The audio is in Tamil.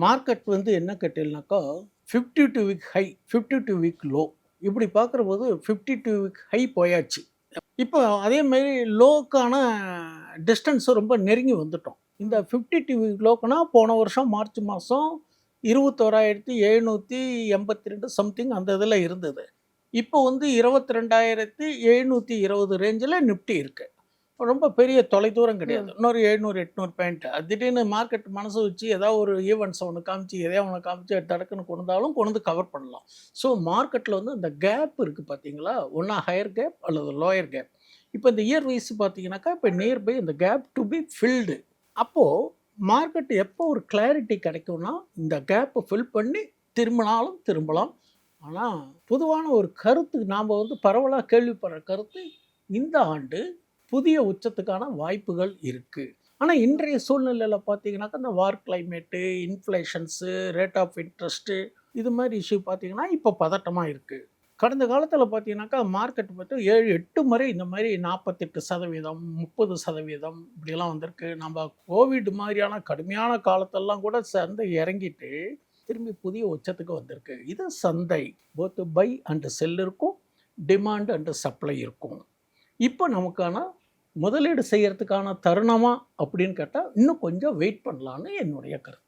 மார்க்கெட் வந்து என்ன கேட்டீங்கன்னாக்கா 52 வீக் ஹை, 52 வீக் லோ. இப்படி பார்க்குறபோது 52 வீக் ஹை போயாச்சு. இப்போ அதே மாதிரி லோக்கான டிஸ்டன்ஸ் ரொம்ப நெருங்கி வந்துட்டோம். இந்த 52 வீக் லோக்குனா போன வருஷம் மார்ச் மாதம் 21,782 சம்திங் அந்த இதில் இருந்தது. இப்போ வந்து 22,720 ரேஞ்சில் நிஃப்டி இருக்கு. ரொம்ப பெரிய தொலைதூரம் கிடையாது. இன்னொரு 700, 800 பாயிண்ட். திடீர்னு மார்க்கெட் மனசு வச்சு ஏதாவது ஒரு ஈவெண்ட்ஸ் ஒன்று காமிச்சு, எதையோ ஒன்று காமிச்சு தடக்குன்னு கொண்டாலும் கொண்டு கவர் பண்ணலாம். ஸோ மார்க்கெட்டில் வந்து இந்த கேப் இருக்குது பார்த்தீங்களா, ஒன்றா ஹையர் கேப் அல்லது லோயர் கேப். இப்போ இந்த இயர் வைஸ் பார்த்தீங்கன்னாக்கா இப்போ நியர்பை இந்த கேப் டு பி ஃபில்டு. அப்போது மார்க்கெட் எப்போ ஒரு கிளாரிட்டி கிடைக்கும்னா இந்த கேப்பை ஃபில் பண்ணி திரும்பினாலும் திரும்பலாம். ஆனால் பொதுவான ஒரு கருத்து நாம் வந்து பரவலாக கேள்விப்படுற கருத்து இந்த ஆண்டு புதிய உச்சத்துக்கான வாய்ப்புகள் இருக்குது. ஆனால் இன்றைய சூழ்நிலையில் பார்த்தீங்கன்னாக்கா இந்த வார் கிளைமேட்டு, இன்ஃப்ளேஷன்ஸு, ரேட் ஆஃப் இன்ட்ரெஸ்ட்டு இது மாதிரி இஷ்யூ பார்த்தீங்கன்னா இப்போ பதட்டமாக இருக்குது. கடந்த காலத்தில் பார்த்தீங்கன்னாக்கா மார்க்கெட் பார்த்து 7-8 முறை இந்த மாதிரி 48%, 30% இப்படிலாம் வந்திருக்கு. நம்ம கோவிட் மாதிரியான கடுமையான காலத்தெல்லாம் கூட சந்தை இறங்கிட்டு திரும்பி புதிய உச்சத்துக்கு வந்திருக்கு. இது சந்தை. போத் பை அண்ட் செல் இருக்கும், டிமாண்ட் அண்ட் சப்ளை இருக்கும். இப்போ நமக்கான முதலீடு செய்யறதுக்கான தருணமா அப்படின்னு கேட்டால் இன்னும் கொஞ்சம் வெயிட் பண்ணலான்னு என்னுடைய கருத்து.